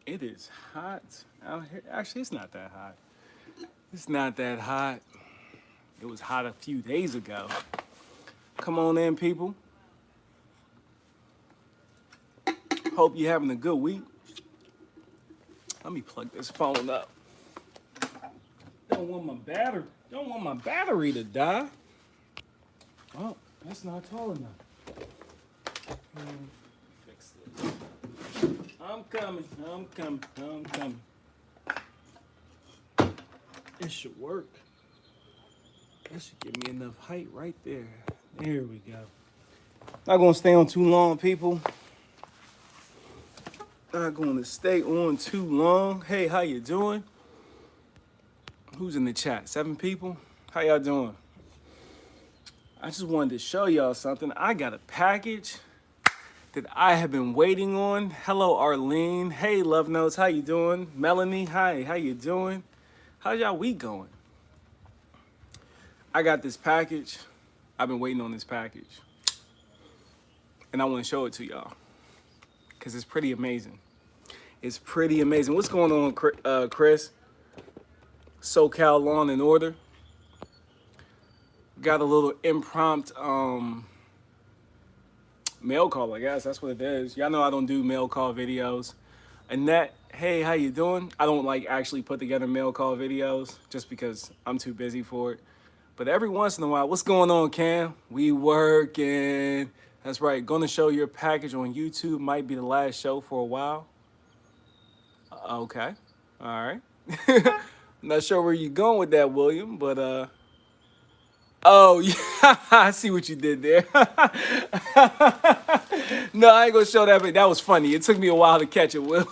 It is hot out here. Actually, it's not that hot. It's not that hot. It was hot a few days ago. Come on in, people. Hope you're having a good week. Let me plug this phone up. Don't want my battery to die. Oh, that's not tall enough. Fix this. I'm coming. It should work. That should give me enough height right there. There we go. Not gonna stay on too long, people. Not gonna stay on too long. Hey, how you doing? Who's in the chat? 7 people? How y'all doing? I just wanted to show y'all something. I got a package that I have been waiting on. Hello, Arlene. Hey, Love Notes. How you doing? Melanie, hi. How you doing? How's y'all week going? I got this package. I've been waiting on this package. And I want to show it to y'all because it's pretty amazing. It's pretty amazing. What's going on, Chris? SoCal Lawn and Order. Got a little impromptu mail call, I guess. That's what it is. Y'all know I don't do mail call videos. Annette, hey, how you doing? I don't like actually put together mail call videos just because I'm too busy for it. But every once in a while, what's going on, Cam? We working. That's right. Going to show your package on YouTube. Might be the last show for a while. Okay. All right. Not sure where you're going with that, William, but oh, yeah, I see what you did there. No, I ain't gonna show that, but that was funny. It took me a while to catch it, Will.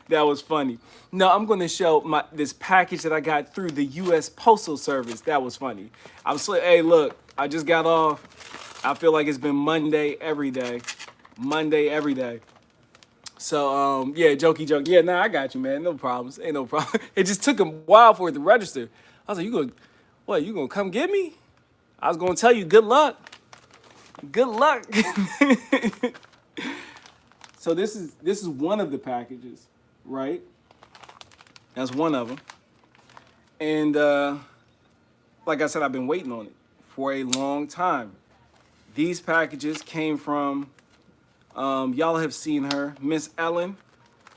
That was funny. No, I'm gonna show this package that I got through the U.S. Postal Service. That was funny. Hey, look, I just got off. I feel like it's been Monday every day. Monday every day. So, yeah, jokey joke. Yeah, nah, I got you, man. No problems. Ain't no problem. It just took a while for it to register. I was like, you gonna come get me? I was gonna tell you good luck. Good luck. So this is one of the packages, right? That's one of them. And like I said, I've been waiting on it for a long time. These packages came from y'all have seen her, Miss Ellen.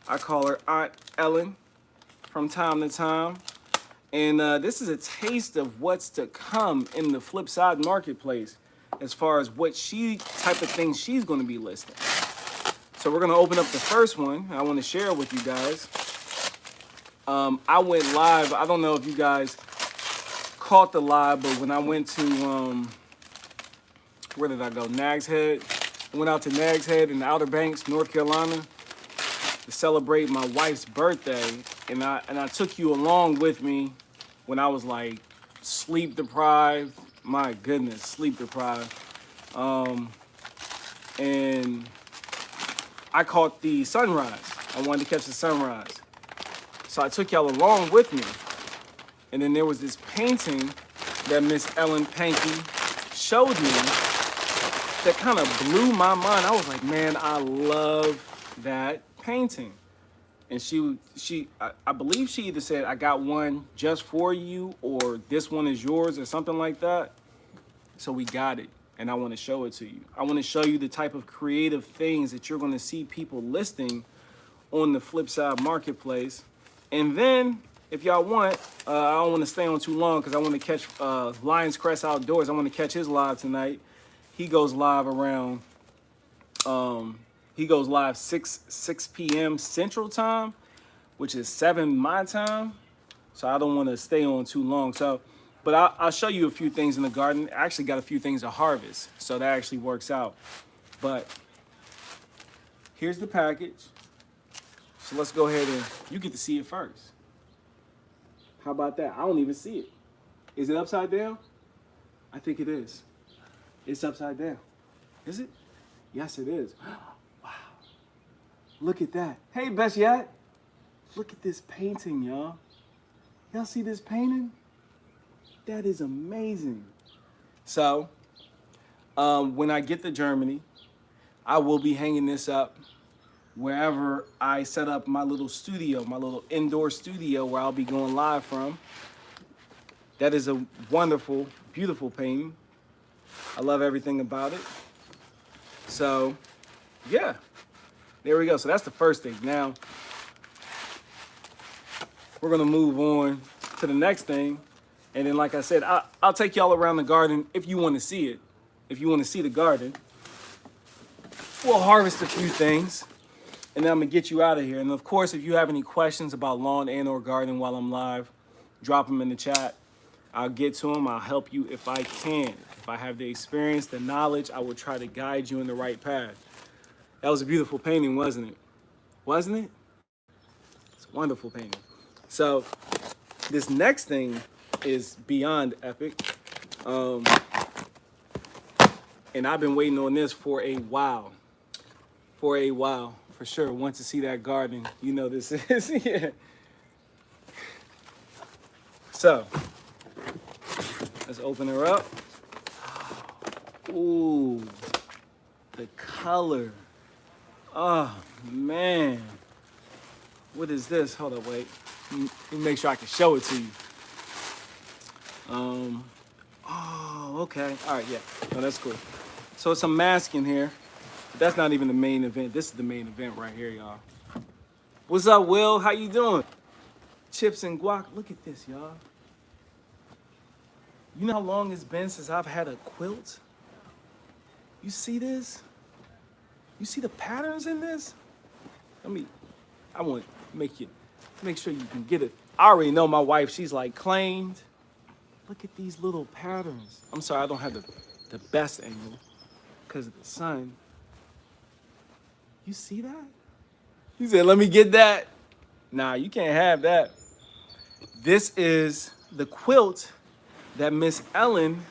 I call her Aunt Ellen from time to time. And this is a taste of what's to come in the Flipside marketplace as far as what type of things she's going to be listing. So we're going to open up the first one. I want to share it with you guys. I went live. I don't know if you guys caught the live, but when I went to, where did I go? Nags Head. I went out to Nags Head in the Outer Banks, North Carolina, to celebrate my wife's birthday. And I took you along with me when I was like sleep deprived. My goodness, sleep deprived. And I caught the sunrise. I wanted to catch the sunrise. So I took y'all along with me. And then there was this painting that Miss Ellen Pankey showed me that kind of blew my mind. I was like, man, I love that painting. And I believe she either said, I got one just for you, or this one is yours, or something like that. So we got it, and I want to show it to you. I want to show you the type of creative things that you're going to see people listing on the Flipside marketplace. And then, if y'all want, I don't want to stay on too long because I want to catch Lions Crest Outdoors. I want to catch his live tonight. He goes live around, he goes live 6 p.m. Central Time, which is 7 my time. So I don't want to stay on too long. So, but I'll show you a few things in the garden. I actually got a few things to harvest, so that actually works out. But here's the package. So let's go ahead and you get to see it first. How about that? I don't even see it. Is it upside down? I think it is. It's upside down. Is it? Yes, it is. Wow. Look at that. Hey, Best Yet. Look at this painting, y'all. Y'all see this painting? That is amazing. So, when I get to Germany, I will be hanging this up wherever I set up my little studio, my little indoor studio where I'll be going live from. That is a wonderful, beautiful painting. I love everything about it. So, yeah, there we go. So that's the first thing. Now, we're gonna move on to the next thing. And then, like I said, I'll take y'all around the garden if you want to see it. If you want to see the garden, we'll harvest a few things, and then I'm gonna get you out of here. And of course, if you have any questions about lawn and or garden while I'm live, drop them in the chat. I'll get to them. I'll help you if I can. If I have the experience, the knowledge, I will try to guide you in the right path. That was a beautiful painting, wasn't it? Wasn't it? It's a wonderful painting. So this next thing is beyond epic. And I've been waiting on this for a while. For sure. Want to see that garden. You know this is. Yeah. So let's open her up. Ooh, the color. Oh man. What is this? Hold up, wait. Let me make sure I can show it to you. Oh, okay. All right, yeah. No, that's cool. So it's a mask in here. But that's not even the main event. This is the main event right here, y'all. What's up, Will? How you doing? Chips and guac. Look at this, y'all. You know how long it's been since I've had a quilt? You see this? You see the patterns in this? I want to make sure you can get it. I already know my wife, she's like claimed. Look at these little patterns. I'm sorry, I don't have the best angle because of the sun. You see that? You said, let me get that. Nah, you can't have that. This is the quilt that Miss Ellen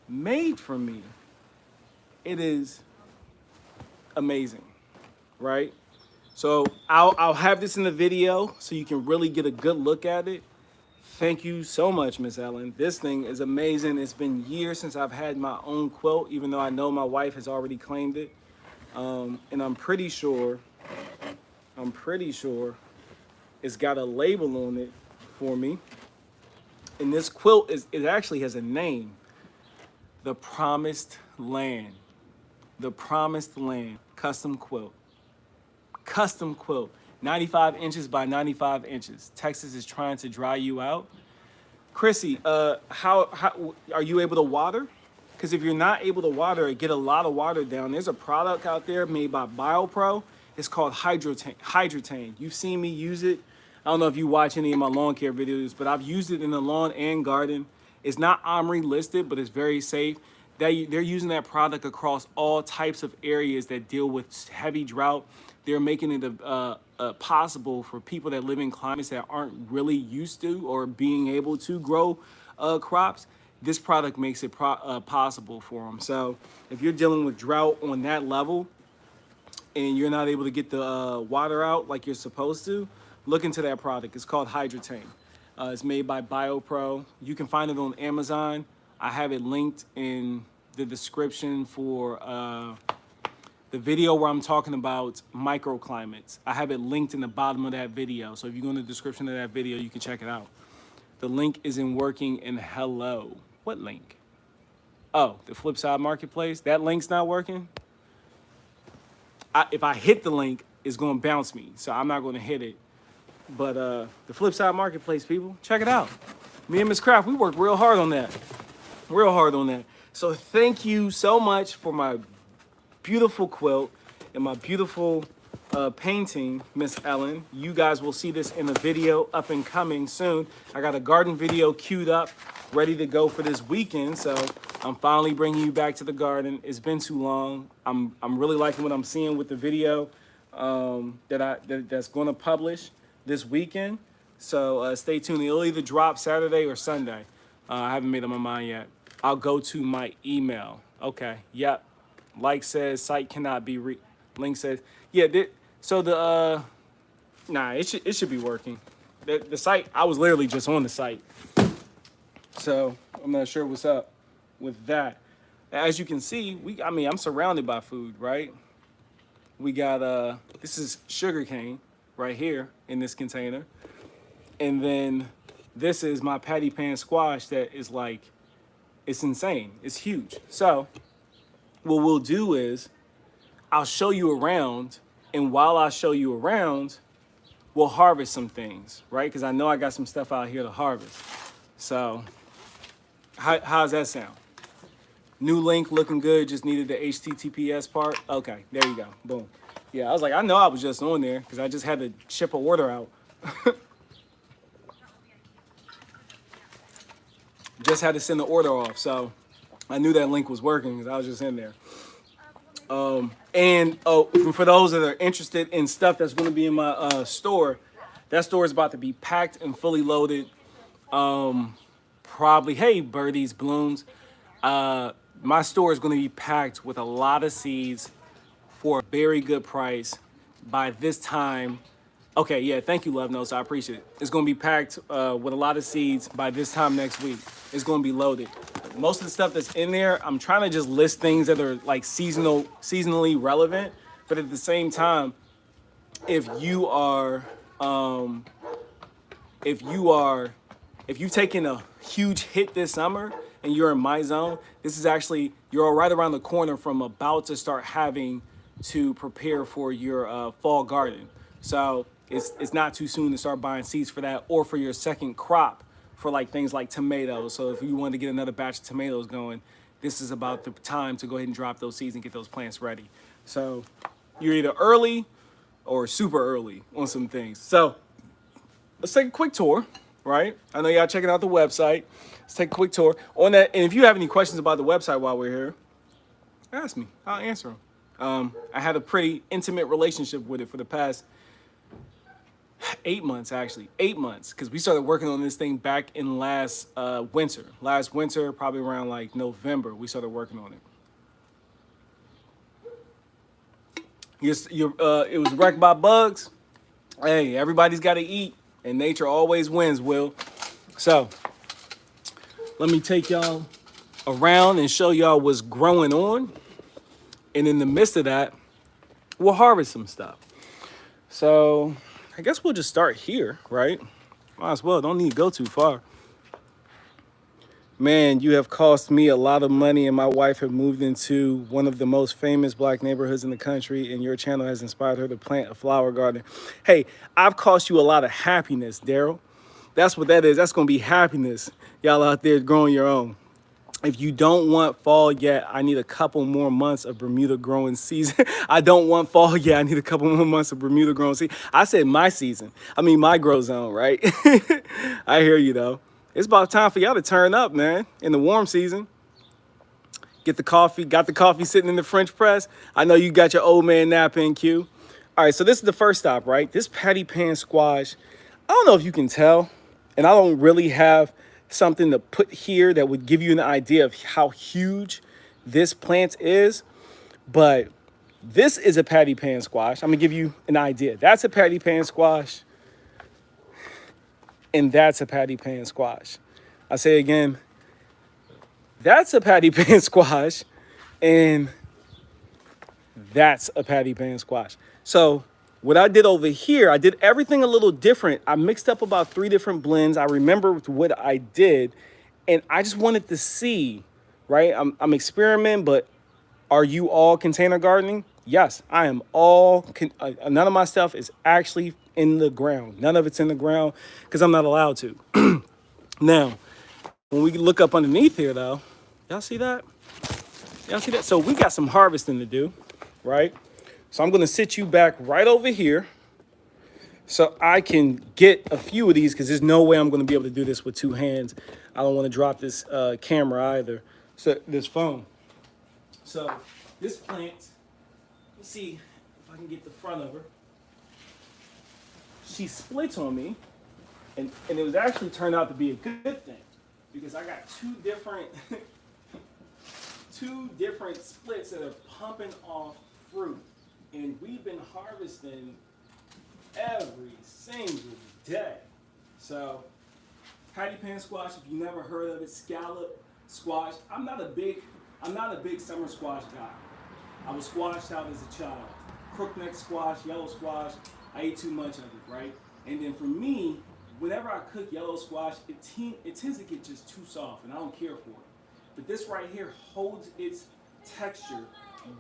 made for me. It is amazing, right? So I'll have this in the video so you can really get a good look at it. Thank you so much, Miss Ellen. This thing is amazing. It's been years since I've had my own quilt, even though I know my wife has already claimed it. And I'm pretty sure it's got a label on it for me. And this quilt it actually has a name. The Promised Land. The Promised Land custom quilt. Custom quilt. 95 inches by 95 inches. Texas is trying to dry you out. Chrissy, how are you able to water? Because if you're not able to water it, get a lot of water down. There's a product out there made by BioPro. It's called Hydrotane. You've seen me use it. I don't know if you watch any of my lawn care videos, but I've used it in the lawn and garden. It's not OMRI listed, but it's very safe. They're using that product across all types of areas that deal with heavy drought. They're making it possible for people that live in climates that aren't really used to or being able to grow crops. This product makes it possible for them. So if you're dealing with drought on that level and you're not able to get the water out like you're supposed to, look into that product. It's called Hydrotane. It's made by BioPro. You can find it on Amazon. I have it linked in the description for the video where I'm talking about microclimates. I have it linked in the bottom of that video. So if you go in the description of that video, you can check it out. The link isn't working in hello. What link? Oh, the Flipside Marketplace. That link's not working? If I hit the link, it's going to bounce me. So I'm not going to hit it. But the Flipside Marketplace, people, check it out. Me and Miss Craft, we worked real hard on that. Real hard on that. So thank you so much for my beautiful quilt and my beautiful painting, Miss Ellen. You guys will see this in a video up and coming soon. I got a garden video queued up, ready to go for this weekend. So I'm finally bringing you back to the garden. It's been too long. I'm really liking what I'm seeing with the video that's going to publish this weekend. So stay tuned. It'll either drop Saturday or Sunday. I haven't made up my mind yet. I'll go to my email. Okay. Yep. Like says site cannot be link says yeah. So the nah, it should be working. The site, I was literally just on the site, so I'm not sure what's up with that. As you can see, I'm surrounded by food, right? We got this is sugar cane right here in this container. And then this is my patty pan squash that is like, it's insane. It's huge. So what we'll do is I'll show you around, and while I show you around, we'll harvest some things, right? Because I know I got some stuff out here to harvest. So how's that sound? New link looking good, just needed the HTTPS part. Okay, there you go, boom. Yeah, I was like, I know I was just on there because I just had to ship an order out. Just had to send the order off, so I knew that link was working because I was just in there. And for those that are interested in stuff that's going to be in my store, that store is about to be packed and fully loaded. Probably, hey, birdies, blooms. My store is going to be packed with a lot of seeds for a very good price by this time. Okay, yeah, thank you, Love Notes. I appreciate it. It's going to be packed with a lot of seeds by this time next week. It's going to be loaded. Most of the stuff that's in there, I'm trying to just list things that are like seasonally relevant. But at the same time, if you've taken a huge hit this summer and you're in my zone, this is actually, you're right around the corner from about to start having to prepare for your fall garden. So it's not too soon to start buying seeds for that, or for your second crop for like things like tomatoes. So if you wanted to get another batch of tomatoes going, this is about the time to go ahead and drop those seeds and get those plants ready. So you're either early or super early on some things. So let's take a quick tour, right? I know y'all checking out the website. Let's take a quick tour on that. And if you have any questions about the website while we're here, ask me. I'll answer them. I had a pretty intimate relationship with it for the past 8 months, actually. 8 months, because we started working on this thing back in last winter. Last winter, probably around like November, we started working on it. It was wrecked by bugs. Hey, everybody's got to eat, and nature always wins, Will. So let me take y'all around and show y'all what's growing on. And in the midst of that, we'll harvest some stuff. So I guess we'll just start here, right? Might as well, don't need to go too far. Man, you have cost me a lot of money, and my wife have moved into one of the most famous black neighborhoods in the country, and your channel has inspired her to plant a flower garden. Hey, I've cost you a lot of happiness, Daryl. That's what that is. That's going to be happiness. Y'all out there growing your own. If you don't want fall yet, I need a couple more months of Bermuda growing season. I don't want fall yet. I need a couple more months of Bermuda growing season. I said my season. I mean my grow zone, right? I hear you though. It's about time for y'all to turn up, man, in the warm season. Get the coffee. Got the coffee sitting in the French press. I know you got your old man nap in queue. All right, so this is the first stop, right? This patty pan squash. I don't know if you can tell, and I don't really have something to put here that would give you an idea of how huge this plant is, but this is a patty pan squash. I'm gonna give you an idea. That's a patty pan squash, and that's a patty pan squash. I say again, that's a patty pan squash, and that's a patty pan squash. So what I did over here, I did everything a little different. I mixed up about 3 different blends. I remember what I did, and I just wanted to see, right? I'm experimenting, but are you all container gardening? Yes, I am all, none of my stuff is actually in the ground. None of it's in the ground because I'm not allowed to. Now, when we look up underneath here though, y'all see that? Y'all see that? So we got some harvesting to do, right? So I'm gonna sit you back right over here so I can get a few of these, because there's no way I'm gonna be able to do this with 2 hands. I don't wanna drop this camera either, so this phone. So this plant, let's see if I can get the front of her. She splits on me, and it was actually turned out to be a good thing, because I got 2 different splits that are pumping off fruit. And we've been harvesting every single day. So, patty pan squash, if you never heard of it, scallop squash. I'm not a big summer squash guy. I was squashed out as a child. crookneck squash, yellow squash. I ate too much of it, right? And then for me, whenever I cook yellow squash, it tends to get just too soft, and I don't care for it. But this right here holds its texture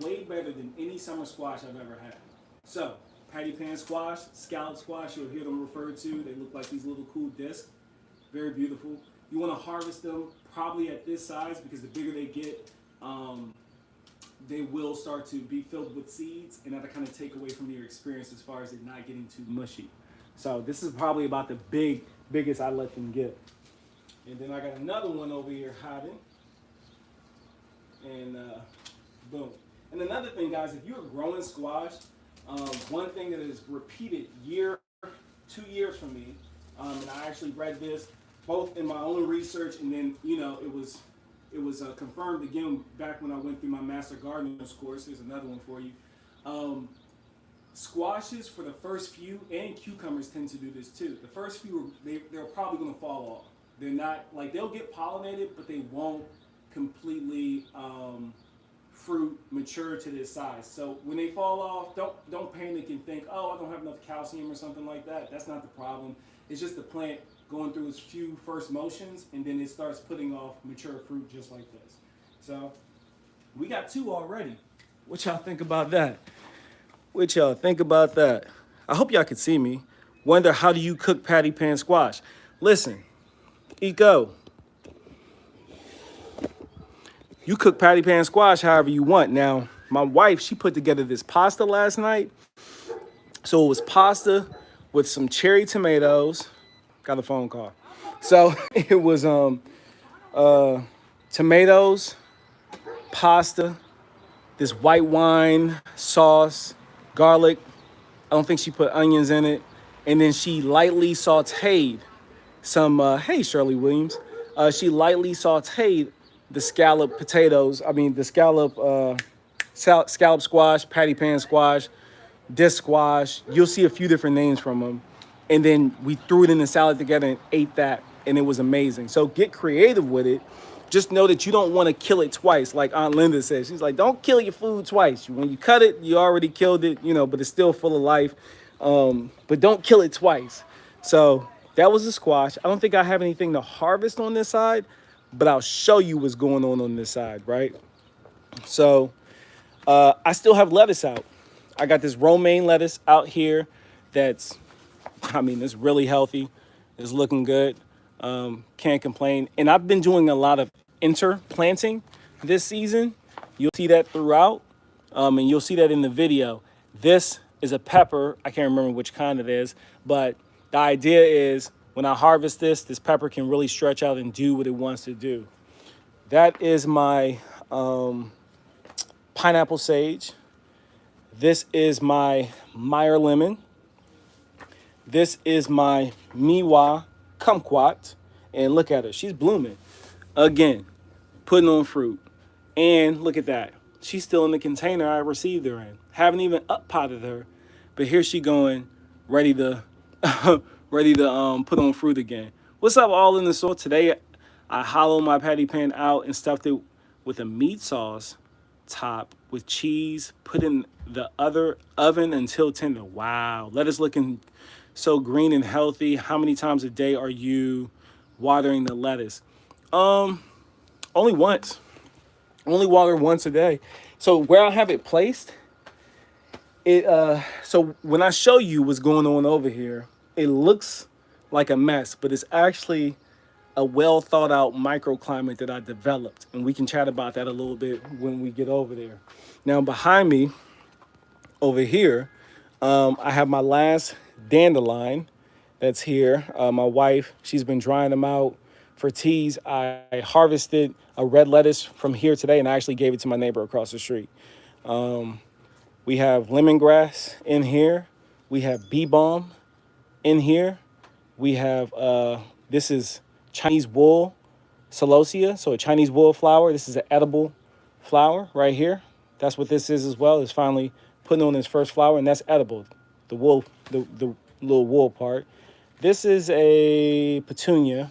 way better than any summer squash I've ever had. So, patty pan squash, scallop squash, you'll hear them referred to. They look like these little cool discs. Very beautiful. You want to harvest them probably at this size because the bigger they get, they will start to be filled with seeds, and that'll kind of take away from your experience as far as it not getting too mushy. So this is probably about the biggest I let them get. And then I got another one over here hiding. And boom. And another thing, guys, if you're growing squash, one thing that is repeated 2 years from me, and I actually read this both in my own research, and then it was confirmed again back when I went through my Master Gardener's course. There's another one for you. Squashes for the first few, and cucumbers tend to do this too. The first few, they're probably going to fall off. They're not, like, they'll get pollinated, but they won't completely fruit mature to this size. So when they fall off, don't panic and think, oh, I don't have enough calcium or something like that. That's not the problem. It's just the plant going through its few first motions, and then it starts putting off mature fruit just like this. So we got 2 already. What y'all think about that? What y'all think about that? I hope y'all can see me. Wonder, how do you cook patty pan squash? Listen, Eco, you cook patty pan squash however you want. Now, my wife, she put together this pasta last night. So it was pasta with some cherry tomatoes. Got a phone call. So it was tomatoes, pasta, this white wine sauce, garlic. I don't think she put onions in it. And then she lightly sauteed some, hey, Shirley Williams. She lightly sauteed the scallop squash, patty pan squash, disc squash. You'll see a few different names from them. And then we threw it in the salad together and ate that, and it was amazing. So get creative with it. Just know that you don't want to kill it twice, like Aunt Linda said. She's like, don't kill your food twice. When you cut it, you already killed it, but it's still full of life. But don't kill it twice. So that was the squash. I don't think I have anything to harvest on this side, but I'll show you what's going on this side, right? So I still have lettuce out. I got this romaine lettuce out here that's, it's really healthy. It's looking good. Can't complain. And I've been doing a lot of interplanting this season. You'll see that throughout, and you'll see that in the video. This is a pepper. I can't remember which kind it is, but the idea is when I harvest this pepper can really stretch out and do what it wants to do. That is my pineapple sage. This is my Meyer lemon. This is my Miwa kumquat. And look at her. She's blooming. Again, putting on fruit. And look at that. She's still in the container I received her in. Haven't even up-potted her. But here she going, ready to put on fruit again. What's up, all in the soil? Today, I hollowed my patty pan out and stuffed it with a meat sauce top with cheese, put in the other oven until tender. Wow. Lettuce looking so green and healthy. How many times a day are you watering the lettuce? Only once. Only water once a day. So where I have it placed, so when I show you what's going on over here, it looks like a mess, but it's actually a well thought out microclimate that I developed, and we can chat about that a little bit when we get over there. Now behind me over here, I have my last dandelion that's here. My wife, she's been drying them out for teas. I harvested a red lettuce from here today, and I actually gave it to my neighbor across the street. We have lemongrass in here. We have bee balm in here. We have, this is Chinese wool celosia, so a Chinese wool flower. This is an edible flower right here. That's what this is as well. It's finally putting on its first flower, and that's edible. The wool, the little wool part. This is a petunia.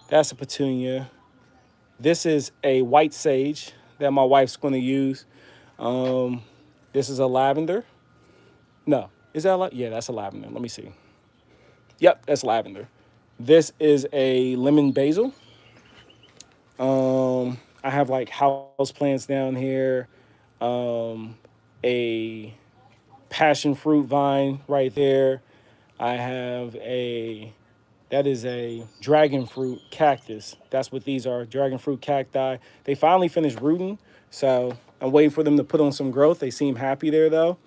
That's a petunia. This is a white sage that my wife's going to use. This is a lavender. No, is that yeah? That's a lavender. Let me see. Yep, that's lavender. This is a lemon basil. I have like house plants down here. A passion fruit vine right there. I have a that is a dragon fruit cactus. That's what these are, dragon fruit cacti. They finally finished rooting, so I'm waiting for them to put on some growth. They seem happy there though.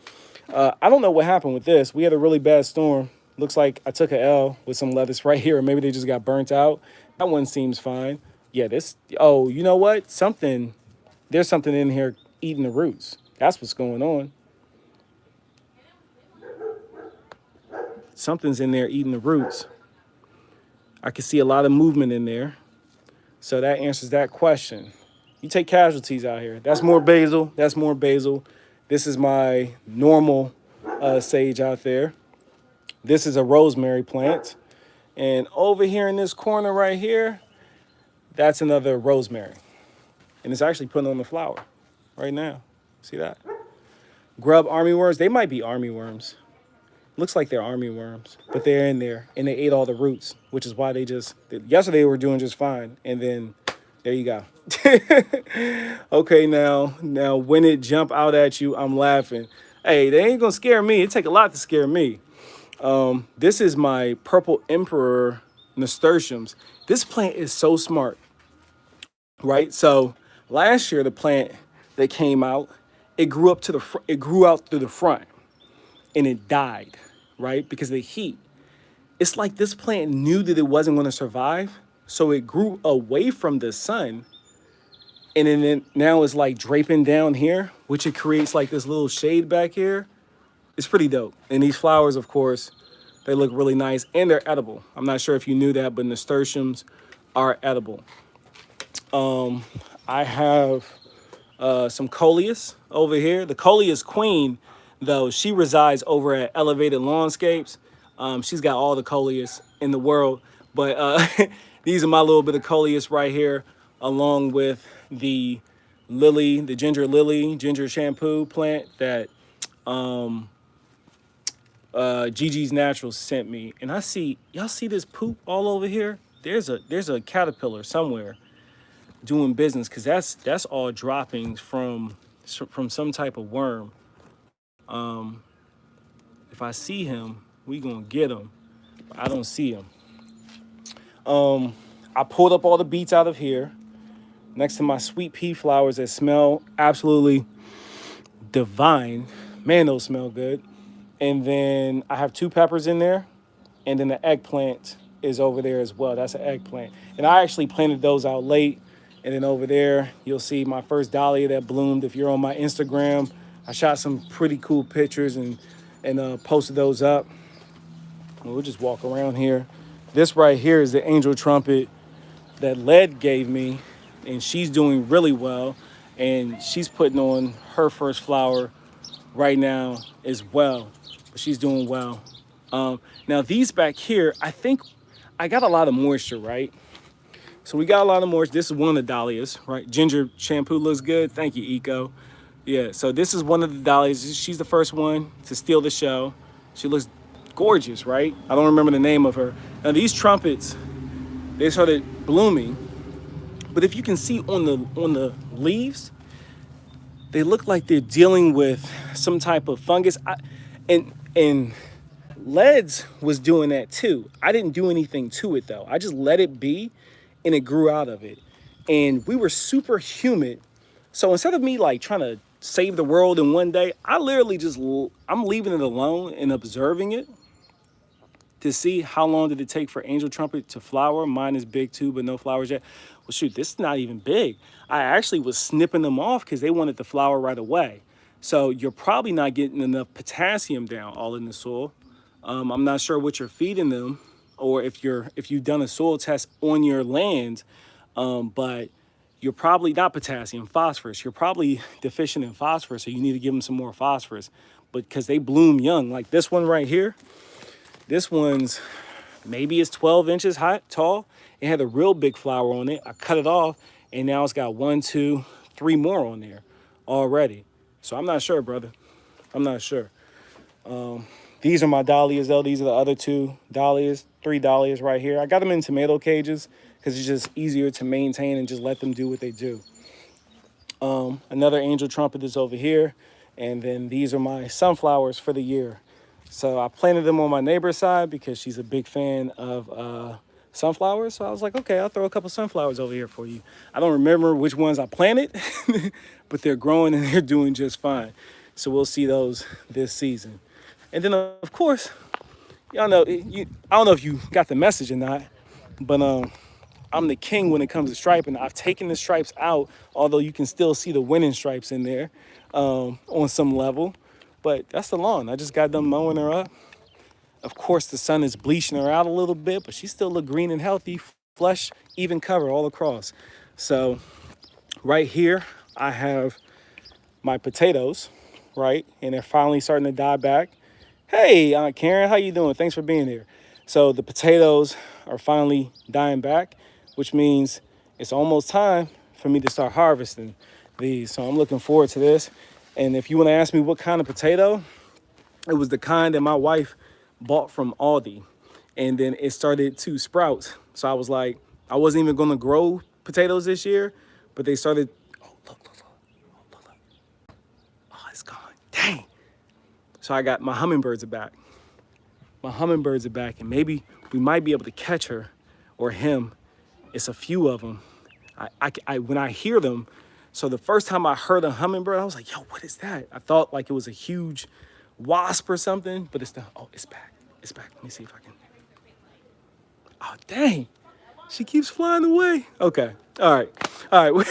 I don't know what happened with this. We had a really bad storm. Looks like I took a L with some lettuce right here, or maybe they just got burnt out. That one seems fine. Yeah, this. Oh, you know what? There's something in here eating the roots. That's what's going on. Something's in there eating the roots. I can see a lot of movement in there. So that answers that question. You take casualties out here. That's more basil. That's more basil. This is my normal sage out there. This is a rosemary plant. And over here in this corner right here, that's another rosemary. And it's actually putting on the flower right now. See that? Grub armyworms. They might be armyworms. Looks like they're armyworms, but they're in there and they ate all the roots, which is why yesterday they were doing just fine. And then there you go. Okay, now when it jump out at you, I'm laughing. Hey, they ain't gonna scare me. It take a lot to scare me. This is my purple emperor nasturtiums. This plant is so smart, right? So last year, the plant that came out, it grew up to it grew out through the front and it died, right? Because of the heat. It's like this plant knew that it wasn't going to survive. So it grew away from the sun. And then now it's like draping down here, which it creates like this little shade back here. It's pretty dope. And these flowers, of course, they look really nice and they're edible. I'm not sure if you knew that, but nasturtiums are edible. I have some coleus over here. The coleus queen, though, she resides over at Elevated Lawnscapes. She's got all the coleus in the world, but these are my little bit of coleus right here, along with the lily, the ginger lily, ginger shampoo plant that Gigi's Naturals sent me. And y'all see this poop all over here? There's a caterpillar somewhere doing business, because that's all droppings from some type of worm. If I see him, we gonna get him. I don't see him. I pulled up all the beets out of here next to my sweet pea flowers that smell absolutely divine. Man, those smell good. And then I have 2 peppers in there, and then the eggplant is over there as well. That's an eggplant. And I actually planted those out late. And then over there, you'll see my first dahlia that bloomed. If you're on my Instagram, I shot some pretty cool pictures and posted those up. We'll just walk around here. This right here is the angel trumpet that Led gave me, and she's doing really well. And she's putting on her first flower right now as well. But she's doing well. Now these back here, I think I got a lot of moisture, right? So we got a lot of moisture. This is one of the dahlias, right? Ginger shampoo looks good. Thank you, Eco. Yeah, so this is one of the dahlias. She's the first one to steal the show. She looks gorgeous, right? I don't remember the name of her. Now these trumpets, they started blooming, but if you can see on the leaves, they look like they're dealing with some type of fungus. And Led's was doing that too. I didn't do anything to it though. I just let it be, and it grew out of it. And we were super humid. So instead of me like trying to save the world in one day, I literally I'm leaving it alone and observing it to see how long did it take for angel trumpet to flower. Mine is big too, but no flowers yet. Well, shoot, this is not even big. I actually was snipping them off because they wanted to flower right away. So you're probably not getting enough potassium down all in the soil. I'm not sure what you're feeding them, or if you've done a soil test on your land, but you're probably not potassium, phosphorus. You're probably deficient in phosphorus, so you need to give them some more phosphorus. But because they bloom young, like this one right here, this one's maybe it's 12 inches high, tall. It had a real big flower on it. I cut it off, and now it's got 1, 2, 3 more on there already. So I'm not sure, brother. I'm not sure. These are my dahlias though. These are the other two dahlias, 3 dahlias right here. I got them in tomato cages because it's just easier to maintain and just let them do what they do. Another angel trumpet is over here. And then these are my sunflowers for the year. So I planted them on my neighbor's side because she's a big fan of sunflowers. So I was like, okay, I'll throw a couple sunflowers over here for you. I don't remember which ones I planted, but they're growing and they're doing just fine. So we'll see those this season. And then, of course, y'all know, I don't know if you got the message or not, but I'm the king when it comes to striping. I've taken the stripes out, although you can still see the winning stripes in there on some level. But that's the lawn. I just got done mowing her up. Of course, the sun is bleaching her out a little bit, but she still look green and healthy, flush, even cover all across. So right here, I have my potatoes, right? And they're finally starting to die back. Hey, Aunt Karen, how you doing? Thanks for being here. So the potatoes are finally dying back, which means it's almost time for me to start harvesting these. So I'm looking forward to this. And if you want to ask me what kind of potato, it was the kind that my wife bought from Aldi. And then it started to sprout. So I was like, I wasn't even going to grow potatoes this year, but they started. Oh, look. Oh, it's gone. Dang. So I got my hummingbirds are back. My hummingbirds are back, and maybe we might be able to catch her or him. It's a few of them. When I hear them, so the first time I heard a hummingbird, I was like, yo, what is that? I thought like it was a huge wasp or something, but it's it's back. It's back. Let me see if I can. Oh, dang. She keeps flying away. Okay. All right.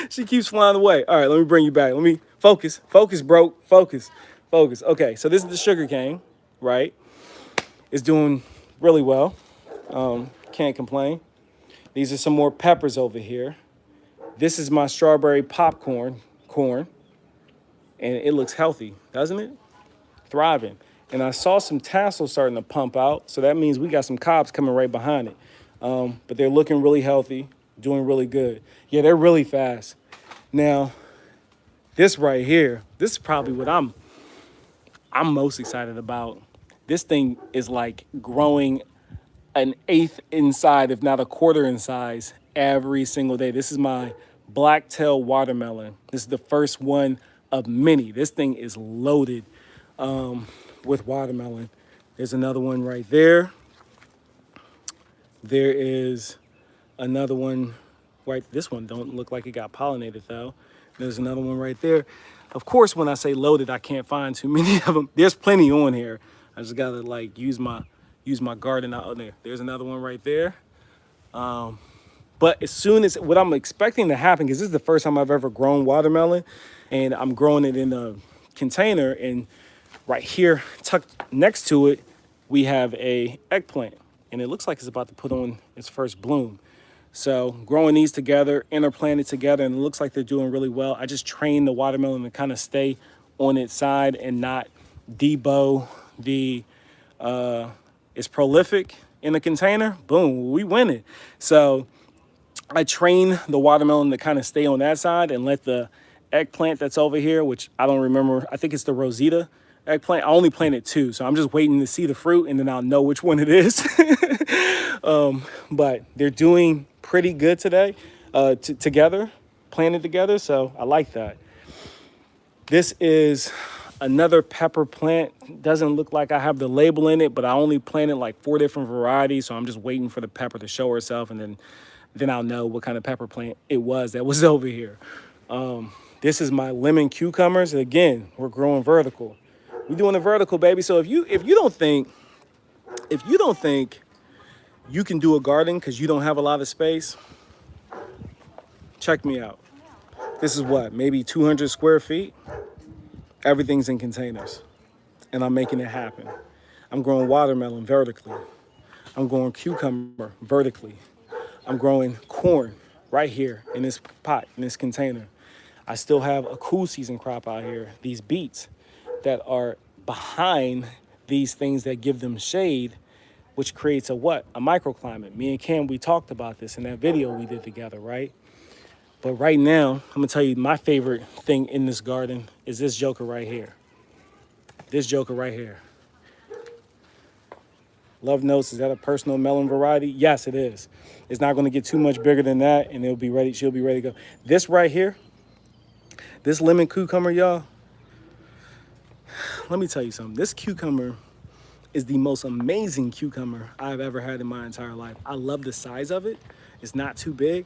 She keeps flying away. All right, let me bring you back. Let me focus. Focus, bro. Focus. Okay, so this is the sugar cane, right? It's doing really well. Can't complain. These are some more peppers over here. This is my strawberry popcorn corn, and it looks healthy, doesn't it? Thriving. And I saw some tassels starting to pump out, so that means we got some cobs coming right behind it. But they're looking really healthy, doing really good. Yeah, they're really fast. Now, this right here, this is probably what I'm most excited about. This thing is like growing an eighth inside, if not a quarter in size, every single day. This is my blacktail watermelon. This is the first one of many. This thing is loaded with watermelon. There's another one right there. There is another one right. This one don't look like it got pollinated though. There's another one right there. Of course, when I say loaded, I can't find too many of them. There's plenty on here. I just gotta like use my garden out there. There's another one right there. But as soon as what I'm expecting to happen, because this is the first time I've ever grown watermelon, and I'm growing it in a container, and right here, tucked next to it, we have a eggplant, and it looks like it's about to put on its first bloom. So growing these together, interplanted together, and it looks like they're doing really well. I just trained the watermelon to kind of stay on its side and not debow the, it's prolific in the container. Boom, we win it. So I train the watermelon to kind of stay on that side and let the eggplant that's over here, which I don't remember, I think it's the Rosita eggplant. I only planted 2, so I'm just waiting to see the fruit and then I'll know which one it is. But they're doing pretty good today, together, planted together, so I like that. This is another pepper plant. Doesn't look like I have the label in it, but I only planted like 4 different varieties, so I'm just waiting for the pepper to show herself, and then I'll know what kind of pepper plant it was that was over here. This is my lemon cucumbers. Again, we're growing vertical. We're doing a vertical, baby. So if you don't think you can do a garden because you don't have a lot of space, check me out. This is what, maybe 200 square feet? Everything's in containers, and I'm making it happen. I'm growing watermelon vertically. I'm growing cucumber vertically. I'm growing corn right here in this pot, in this container. I still have a cool season crop out here, these beets that are behind these things that give them shade, which creates a what? A microclimate. Me and Cam, we talked about this in that video we did together, right? But right now, I'm gonna tell you my favorite thing in this garden is this joker right here. This joker right here. Love Notes, is that a personal melon variety? Yes, it is. It's not going to get too much bigger than that, and it'll be ready. She'll be ready to go. This right here, this lemon cucumber, y'all. Let me tell you something. This cucumber is the most amazing cucumber I've ever had in my entire life. I love the size of it. It's not too big.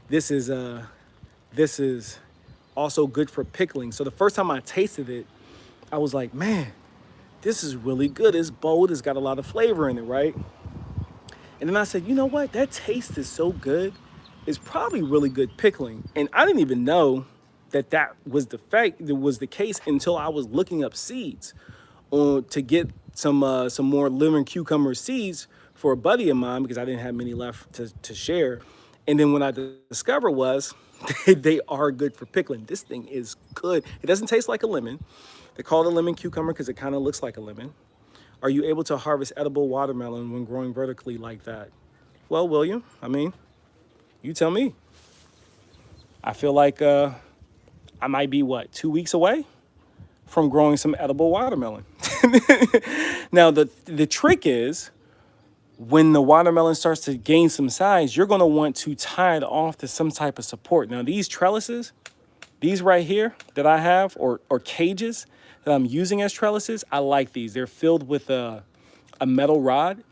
This is also good for pickling. So the first time I tasted it, I was like, man, this is really good. It's bold. It's got a lot of flavor in it, right? And then I said, you know what? That taste is so good. It's probably really good pickling. And I didn't even know that that was the case until I was looking up seeds to get some more lemon cucumber seeds for a buddy of mine because I didn't have many left to share. And then when I discovered was they are good for pickling. This thing is good. It doesn't taste like a lemon. They call it a lemon cucumber because it kind of looks like a lemon. Are you able to harvest edible watermelon when growing vertically like that? Well, William, I mean, you tell me. I feel like I might be, 2 weeks away from growing some edible watermelon. Now, the trick is when the watermelon starts to gain some size, you're going to want to tie it off to some type of support. Now, these trellises, these right here that I have, or cages that I'm using as trellises, I like these. They're filled with a metal rod.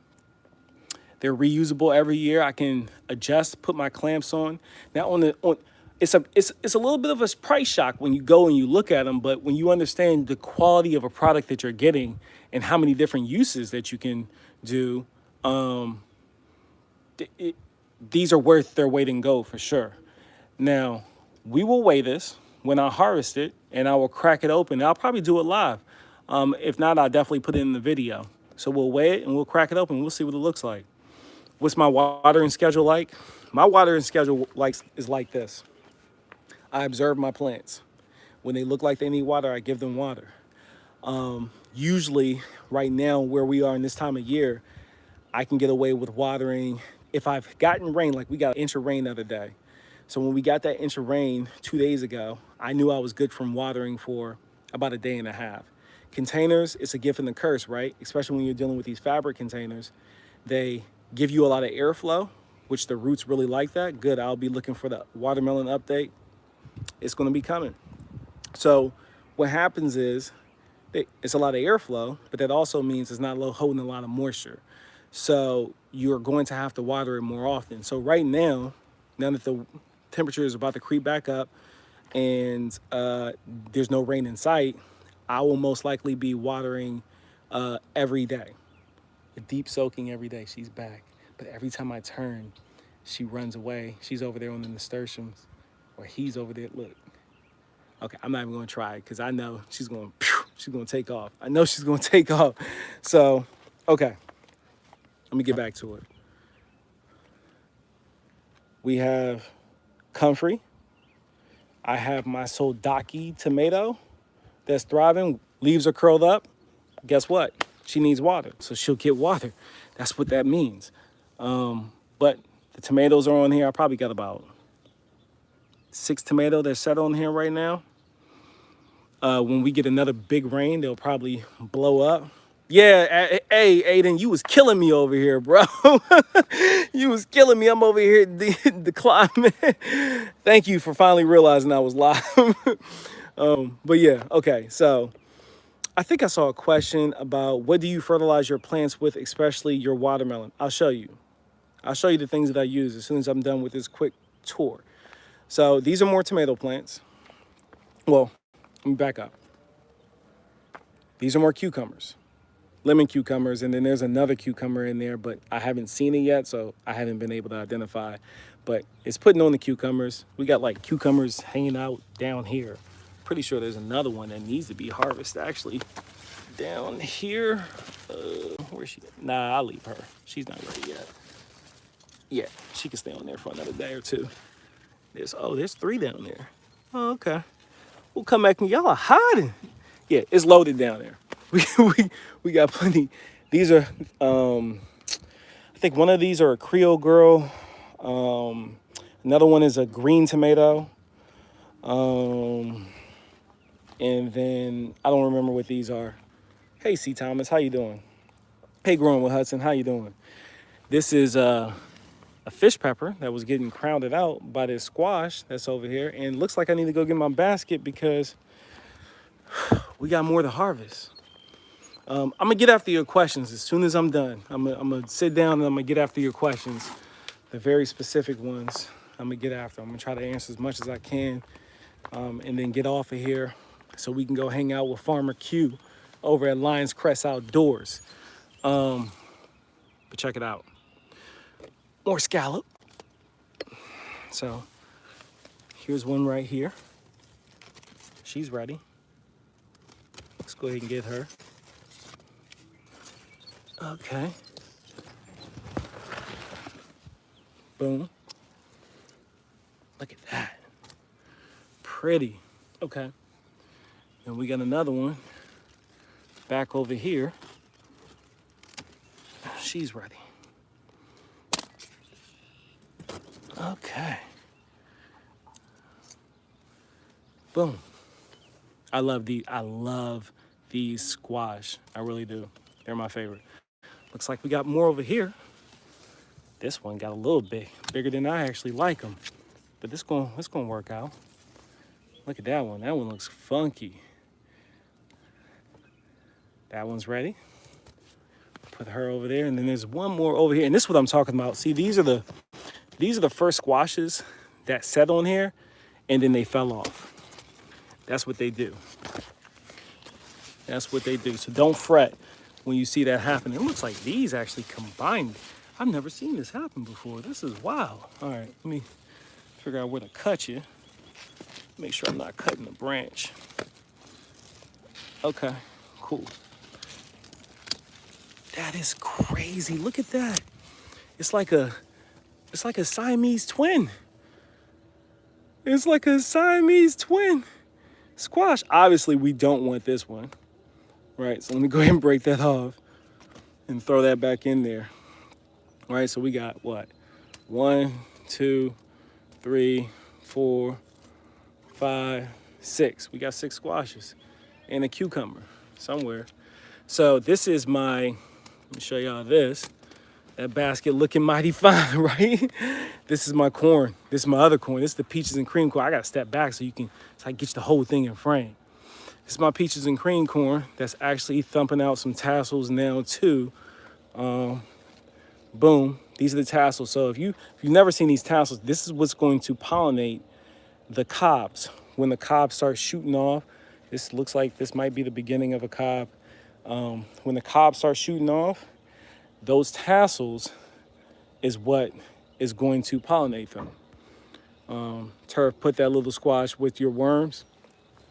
They're reusable every year. I can adjust, put my clamps on. Now, it's a little bit of a price shock when you go and you look at them, but when you understand the quality of a product that you're getting and how many different uses that you can do, these are worth their weight in gold for sure. Now, we will weigh this when I harvest it, and I will crack it open. I'll probably do it live. If not, I'll definitely put it in the video. So we'll weigh it and we'll crack it open. We'll see what it looks like. What's my watering schedule like? My watering schedule is like this. I observe my plants. When they look like they need water, I give them water. Usually, right now, where we are in this time of year, I can get away with watering. If I've gotten rain, like we got an inch of rain the other day. So when we got that inch of rain 2 days ago, I knew I was good from watering for about a day and a half. Containers, it's a gift and a curse, right? Especially when you're dealing with these fabric containers. They give you a lot of airflow, which the roots really like that. Good, I'll be looking for the watermelon update. It's gonna be coming. So what happens is it's a lot of airflow, but that also means it's not holding a lot of moisture. So you're going to have to water it more often. So right now that the temperature is about to creep back up and there's no rain in sight, I will most likely be watering every day. Deep soaking every day. She's back. But every time I turn, she runs away. She's over there on the nasturtiums, or he's over there. Look. Okay, I'm not even going to try it because I know she's going to take off. I know she's going to take off. So, okay. Let me get back to it. We have comfrey. I have my soldaki tomato that's thriving. Leaves are curled up. Guess what? She needs water, so she'll get water. That's what that means. But the tomatoes are on here. I probably got about 6 tomatoes that set on here right now. When we get another big rain, they'll probably blow up. Yeah, hey, Aiden, you was killing me over here, bro. You was killing me. I'm over here declining. Thank you for finally realizing I was live. But yeah, okay. So I think I saw a question about what do you fertilize your plants with, especially your watermelon. I'll show you. I'll show you the things that I use as soon as I'm done with this quick tour. So these are more tomato plants. Well, let me back up. These are more cucumbers. Lemon cucumbers, and then there's another cucumber in there, but I haven't seen it yet, so I haven't been able to identify. But it's putting on the cucumbers. We got like cucumbers hanging out down here. Pretty sure there's another one that needs to be harvested actually down here. Where's she? Nah, I'll leave her. She's not ready yet. Yeah, she can stay on there for another day or two. There's 3 down there. Oh, okay. We'll come back and y'all are hiding. Yeah, it's loaded down there. We got plenty. These are, I think one of these are a Creole girl. Another one is a green tomato. And then I don't remember what these are. Hey, C. Thomas, how you doing? Hey, Growing with Hudson, how you doing? This is a fish pepper that was getting crowded out by this squash that's over here. And it looks like I need to go get my basket because we got more to harvest. I'm gonna get after your questions as soon as I'm done. I'm gonna sit down and I'm gonna get after your questions, the very specific ones. I'm gonna get after. I'm gonna try to answer as much as I can, and then get off of here so we can go hang out with Farmer Q over at Lions Crest Outdoors. But check it out. More scallop. So here's one right here. She's ready. Let's go ahead and get her. Okay. Boom. Look at that. Pretty. Okay. And we got another one back over here. She's ready. Okay. Boom. I love these squash. I really do. They're my favorite. Looks like we got more over here. This one got a little big, bigger than I actually like them. But it's gonna work out. Look at that one. That one looks funky. That one's ready. Put her over there, and then there's one more over here. And this is what I'm talking about. See, these are the first squashes that set on here, and then they fell off. That's what they do. That's what they do. So don't fret when you see that happen. It looks like these actually combined. I've never seen this happen before. This is wild. All right, let me figure out where to cut you. Make sure I'm not cutting the branch. Okay, cool. That is crazy. Look at that. It's like a Siamese twin. It's like a Siamese twin squash. Obviously, we don't want this one. Right, so let me go ahead and break that off and throw that back in there. All right, so we got what? 1, 2, 3, 4, 5, 6. We got 6 squashes and a cucumber somewhere. So this is my, let me show y'all this. That basket looking mighty fine, right? This is my corn. This is my other corn. This is the peaches and cream corn. I gotta step back so I can get you the whole thing in frame. This is my peaches and cream corn that's actually thumping out some tassels now too. Boom, these are the tassels. So if you've never seen these tassels, this is what's going to pollinate the cobs. When the cobs start shooting off, this looks like this might be the beginning of a cob. When the cobs start shooting off, those tassels is what is going to pollinate them. Turf, put that little squash with your worms.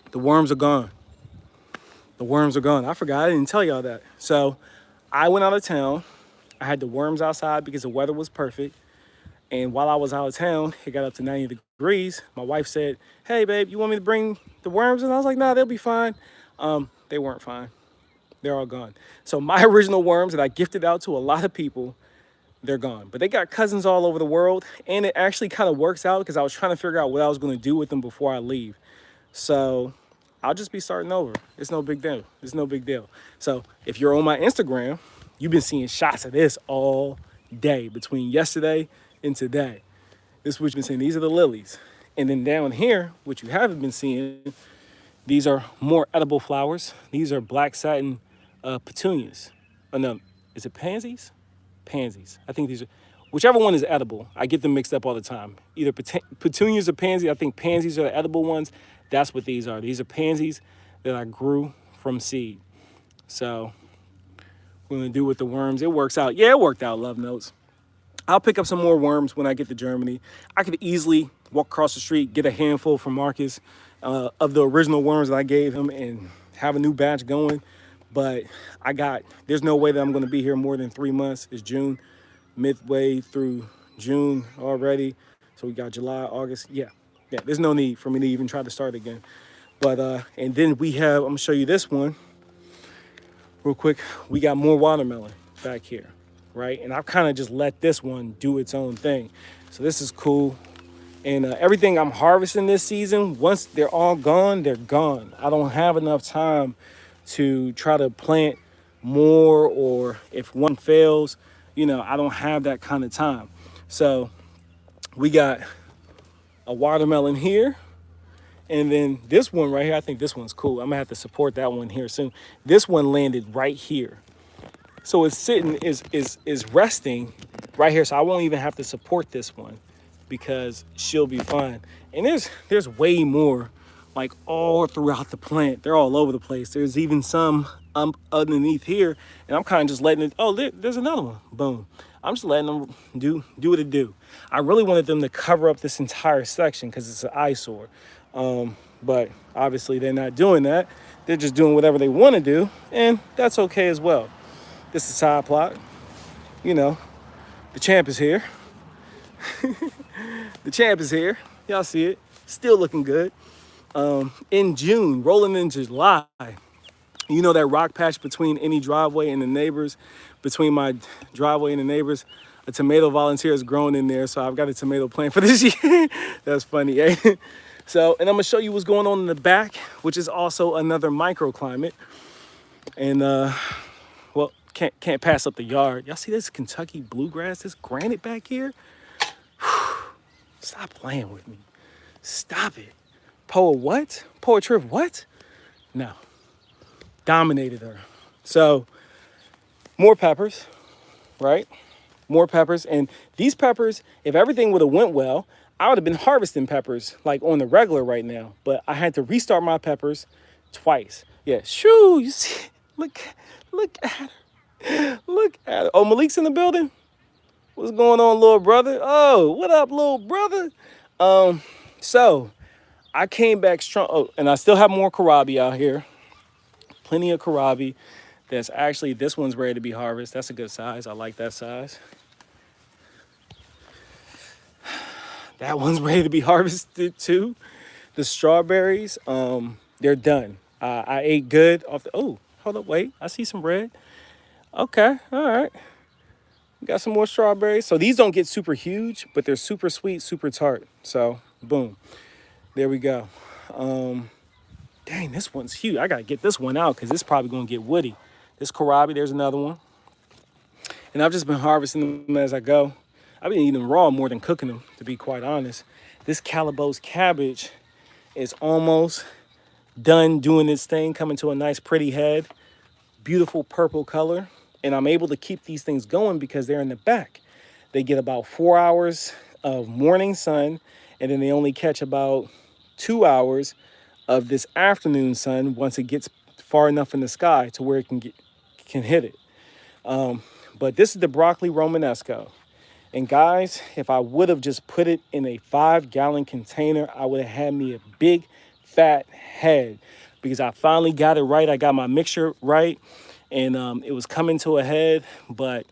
The worms are gone. The worms are gone. I forgot, I didn't tell y'all that. So I went out of town. I had the worms outside because the weather was perfect. And while I was out of town, it got up to 90 degrees. My wife said, hey babe, you want me to bring the worms? And I was like, nah, they'll be fine. They weren't fine. They're all gone. So my original worms that I gifted out to a lot of people, they're gone. But they got cousins all over the world. And it actually kind of works out because I was trying to figure out what I was going to do with them before I leave. So I'll just be starting over. It's no big deal. It's no big deal. So if you're on my Instagram, you've been seeing shots of this all day between yesterday and today. This is what you've been seeing. These are the lilies. And then down here, what you haven't been seeing, these are more edible flowers. These are black satin petunias. Oh no, is it pansies? Pansies. I think these are, whichever one is edible. I get them mixed up all the time. Either petunias or pansies. I think pansies are the edible ones. That's what these are. These are pansies that I grew from seed. So we're gonna do with the worms. It works out. Yeah, it worked out, love notes. I'll pick up some more worms when I get to Germany. I could easily walk across the street, get a handful from Marcus of the original worms that I gave him and have a new batch going. But there's no way that I'm gonna be here more than 3 months. It's June, midway through June already. So we got July, August, yeah, there's no need for me to even try to start again. But, and then I'm gonna show you this one real quick. We got more watermelon back here, right? And I've kind of just let this one do its own thing. So this is cool. And everything I'm harvesting this season, once they're all gone, they're gone. I don't have enough time to try to plant more, or if one fails, you know, I don't have that kind of time. So we got a watermelon here. And then this one right here, I think this one's cool. I'm gonna have to support that one here soon. This one landed right here. So it's sitting, is resting right here. So I won't even have to support this one because she'll be fine. And there's way more, like all throughout the plant. They're all over the place. There's even some underneath here, and I'm kind of just letting it, oh, there's another one, boom. I'm just letting them do what it do. I really wanted them to cover up this entire section because it's an eyesore. But obviously they're not doing that. They're just doing whatever they want to do, and that's okay as well. This is side plot. You know, the champ is here. The champ is here. Y'all see it. Still looking good. In June, rolling into July, you know that rock patch between any driveway and the neighbors, between my driveway and the neighbors, a tomato volunteer has grown in there, so I've got a tomato plant for this year. That's funny, eh? So, and I'm gonna show you what's going on in the back, which is also another microclimate. And well, can't pass up the yard. Y'all see this Kentucky bluegrass, this granite back here? Stop playing with me. Stop it. Poa what? Poetry of what? No. Dominated her. So, more peppers, right? More peppers. And these peppers, if everything would have went well, I would have been harvesting peppers like on the regular right now. But I had to restart my peppers twice. Yeah, shoo, you see, look at her. Look at her. Oh, Malik's in the building? What's going on, little brother? Oh, what up, little brother? So I came back strong. Oh, and I still have more kohlrabi out here. Plenty of kohlrabi. That's actually, this one's ready to be harvested. That's a good size. I like that size. That one's ready to be harvested too. The strawberries, they're done. I ate good off the, oh, hold up, wait. I see some red. Okay, all right. Got some more strawberries. So these don't get super huge, but they're super sweet, super tart. So boom, there we go. Dang, this one's huge. I gotta get this one out because it's probably gonna get woody. This kohlrabi, there's another one. And I've just been harvesting them as I go. I've been eating them raw more than cooking them, to be quite honest. This Calabos cabbage is almost done doing its thing, coming to a nice pretty head. Beautiful purple color. And I'm able to keep these things going because they're in the back. They get about 4 hours of morning sun, and then they only catch about 2 hours of this afternoon sun once it gets far enough in the sky to where it can hit it. But this is the broccoli romanesco. And guys, if I would have just put it in a 5-gallon container, I would have had me a big fat head because I finally got it right. I got my mixture right. And it was coming to a head, but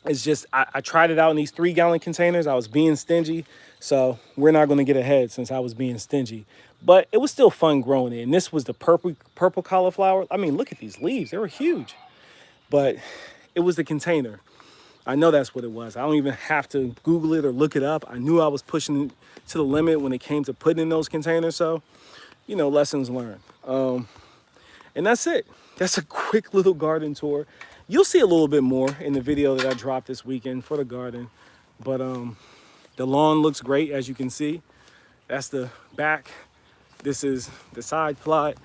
it's just, I tried it out in these 3-gallon containers. I was being stingy, so we're not gonna get ahead since I was being stingy. But it was still fun growing it. And this was the purple cauliflower. I mean, look at these leaves, they were huge. But it was the container. I know that's what it was. I don't even have to Google it or look it up. I knew I was pushing it to the limit when it came to putting in those containers. So, you know, lessons learned. And that's it. That's a quick little garden tour. You'll see a little bit more in the video that I dropped this weekend for the garden. But the lawn looks great, as you can see. That's the back. This is the side plot.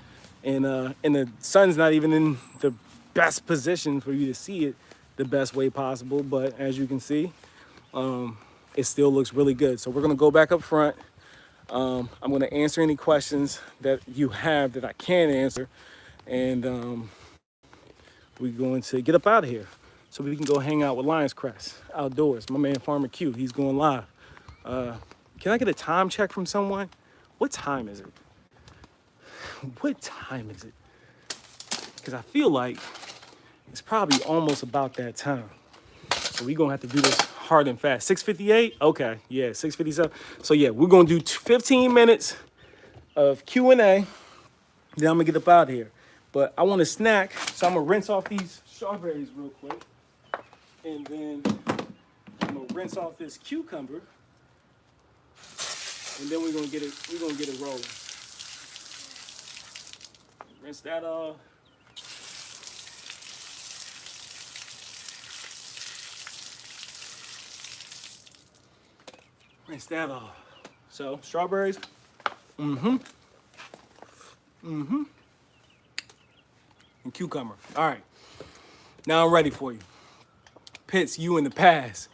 And the sun's not even in the best position for you to see it the best way possible. But as you can see, it still looks really good. So we're gonna go back up front. I'm gonna answer any questions that you have that I can answer. And we're going to get up out of here so we can go hang out with Lions Crest outdoors. My man Farmer Q, he's going live. Can I get a time check from someone? What time is it? What time is it? Because I feel like it's probably almost about that time. So we're gonna have to do this hard and fast. 6:58? Okay, yeah, 6:57. So yeah, we're gonna do 15 minutes of Q&A. Then I'm gonna get up out of here. But I want a snack, so I'm gonna rinse off these strawberries real quick. And then I'm gonna rinse off this cucumber. And then we're gonna get it rolling. Rinse that off. rinse that off. So strawberries. And cucumber. All right. Now I'm ready for you. Pitts, you in the past.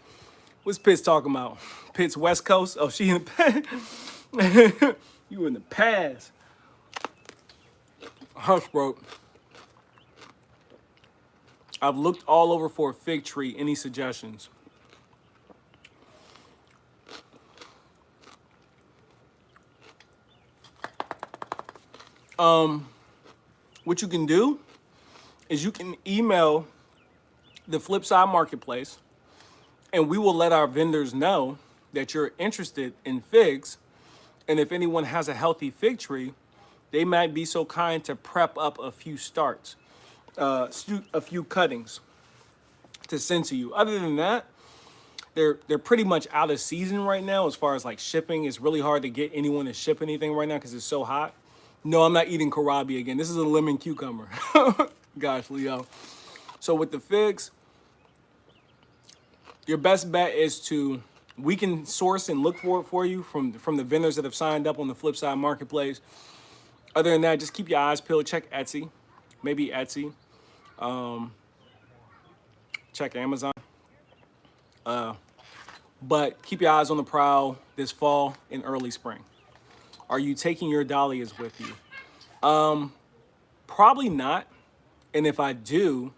What's Pitts talking about? Pitts West Coast? Oh, she in the past. You in the past. Hush, bro. I've looked all over for a fig tree. Any suggestions? What you can do is you can email the Flipside Marketplace, and we will let our vendors know that you're interested in figs. And if anyone has a healthy fig tree, they might be so kind to prep up a few starts, a few cuttings to send to you. Other than that, they're pretty much out of season right now as far as like shipping. It's really hard to get anyone to ship anything right now because it's so hot. No, I'm not eating kohlrabi again. This is a lemon cucumber. Gosh, Leo. So with the figs, your best bet is we can source and look for it for you from the vendors that have signed up on the Flipside Marketplace. Other than that, just keep your eyes peeled. Check Etsy, maybe Etsy. Check Amazon. But keep your eyes on the prowl this fall and early spring. Are you taking your dahlias with you? Probably not. And if I do,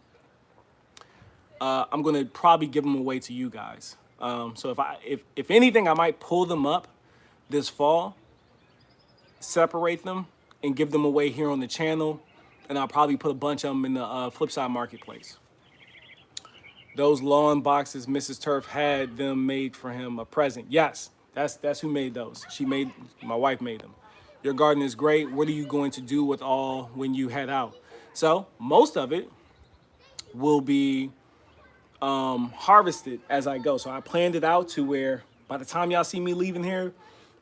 I'm gonna probably give them away to you guys. So if anything, I might pull them up this fall, separate them, and give them away here on the channel. And I'll probably put a bunch of them in the Flipside Marketplace. Those lawn boxes, Mrs. Turf had them made for him a present. Yes, that's who made those. My wife made them. Your garden is great. What are you going to do with all when you head out? So most of it will be harvested as I go. So I planned it out to where by the time y'all see me leaving here,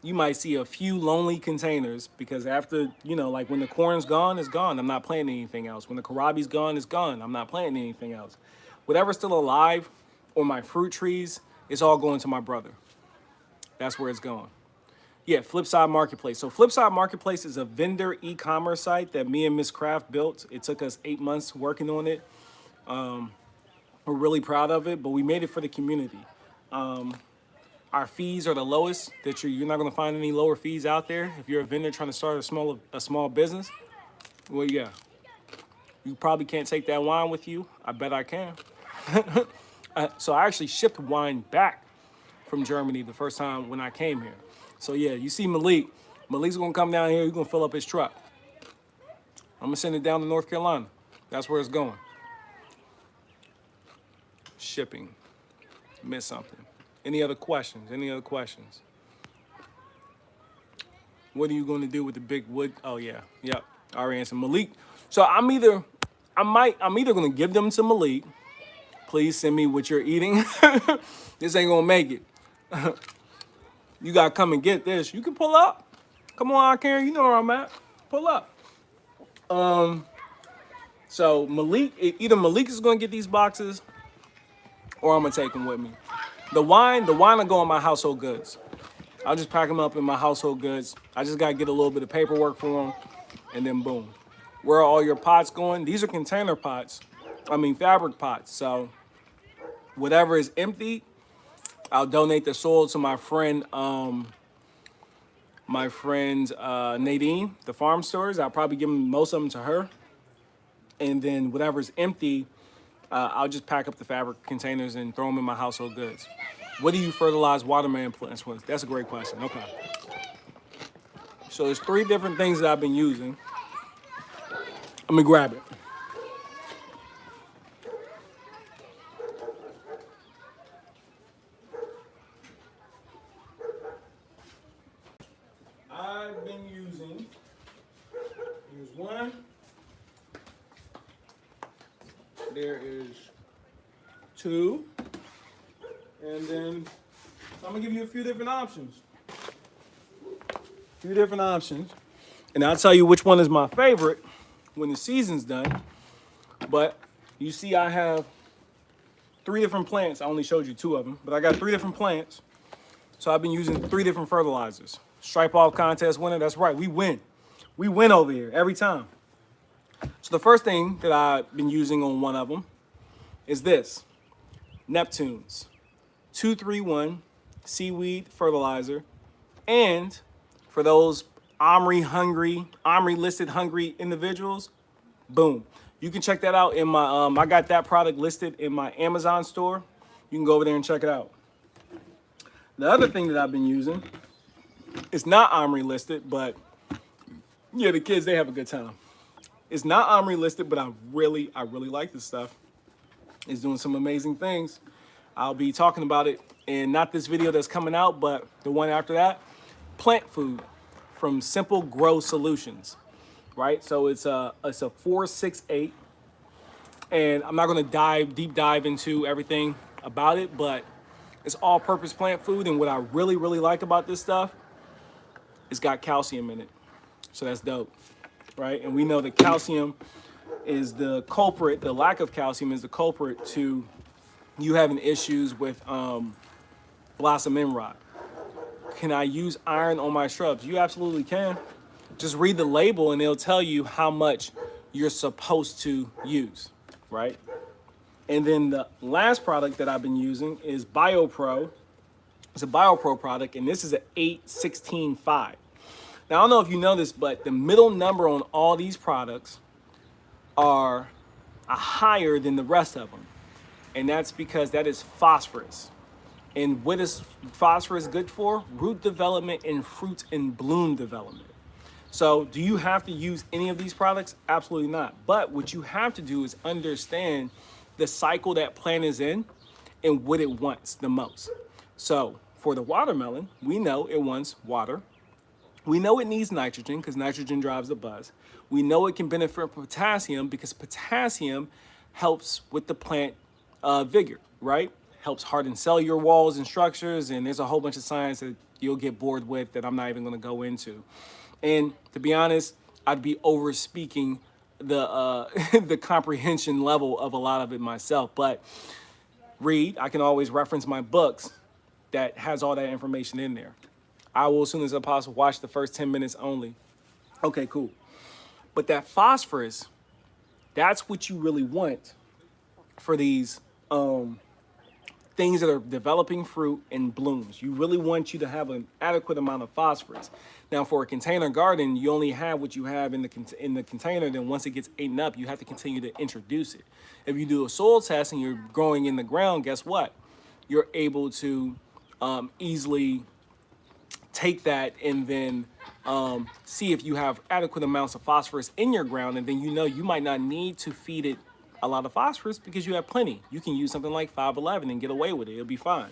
you might see a few lonely containers because after, like when the corn's gone, it's gone. I'm not planting anything else. When the kohlrabi's gone, it's gone. I'm not planting anything else. Whatever's still alive or my fruit trees, it's all going to my brother. That's where it's going. Yeah, Flipside Marketplace. So Flipside Marketplace is a vendor e-commerce site that me and Miss Craft built. It took us 8 months working on it. We're really proud of it, but we made it for the community. Our fees are the lowest that you're not going to find any lower fees out there. If you're a vendor trying to start a small business, well, yeah, you probably can't take that wine with you. I bet I can. So I actually shipped wine back from Germany the first time when I came here. So yeah, you see Malik. Malik's gonna come down here. He's gonna fill up his truck. I'm gonna send it down to North Carolina. That's where it's going. Shipping. Missed something. Any other questions? Any other questions? What are you gonna do with the big wood? Oh yeah, yep. I already answered Malik. So I'm either gonna give them to Malik. Please send me what you're eating. This ain't gonna make it. You gotta come and get this. You can pull up. Come on, Karen. You know where I'm at. Pull up. So either Malik is gonna get these boxes, or I'm gonna take them with me. The wine will go in my household goods. I'll just pack them up in my household goods. I just gotta get a little bit of paperwork for them, and then boom. Where are all your pots going? These are container pots. Fabric pots. So whatever is empty, I'll donate the soil to my friend Nadine, the farm stores. I'll probably give most of them to her. And then whatever's empty, I'll just pack up the fabric containers and throw them in my household goods. What do you fertilize watermelon plants with? That's a great question. Okay. So there's 3 different things that I've been using. Let me grab it. I've been using, here's one, there is 2, and then so I'm gonna give you a few different options. And I'll tell you which one is my favorite when the season's done. But you see I have 3 different plants. I only showed you 2 of them, but I got 3 different plants. So I've been using 3 different fertilizers. Stripe off contest winner, that's right, we win. We win over here every time. So the first thing that I've been using on one of them is this, Neptune's 231 seaweed fertilizer. And for those Omri listed hungry individuals, boom. You can check that out in my, I got that product listed in my Amazon store. You can go over there and check it out. The other thing that I've been using, it's not Omri listed, but yeah, the kids, they have a good time. It's not Omri listed, but I really like this stuff. It's doing some amazing things. I'll be talking about it in not this video that's coming out, but the one after that. Plant food from Simple Grow Solutions, right? So it's a 468, and I'm not going to deep dive into everything about it, but it's all-purpose plant food, and what I really like about this stuff, it's got calcium in it. So that's dope, right? And we know that calcium is the culprit, the lack of calcium is the culprit to you having issues with blossom end rot. Can I use iron on my shrubs? You absolutely can. Just read the label and it'll tell you how much you're supposed to use, right? And then the last product that I've been using is BioPro. It's a BioPro product, and this is an 816.5. Now, I don't know if you know this, but the middle number on all these products are higher than the rest of them. And that's because that is phosphorus. And what is phosphorus good for? Root development and fruit and bloom development. So do you have to use any of these products? Absolutely not. But what you have to do is understand the cycle that plant is in and what it wants the most. So for the watermelon, we know it wants water. We know it needs nitrogen because nitrogen drives the buzz. We know it can benefit from potassium because potassium helps with the plant vigor, right? Helps harden cellular walls and structures, and there's a whole bunch of science that you'll get bored with that I'm not even going to go into. And to be honest, I'd be over speaking the the comprehension level of a lot of it myself. But I can always reference my books that has all that information in there. I will, as soon as I possible, watch the first 10 minutes only. Okay, cool. But that phosphorus, that's what you really want for these things that are developing fruit and blooms. You really want you to have an adequate amount of phosphorus. Now, for a container garden, you only have what you have in the container. Then once it gets eaten up, you have to continue to introduce it. If you do a soil test and you're growing in the ground, guess what? You're able to easily take that and then see if you have adequate amounts of phosphorus in your ground, and then you might not need to feed it a lot of phosphorus because you have plenty. You can use something like 511 and get away with it. It'll be fine.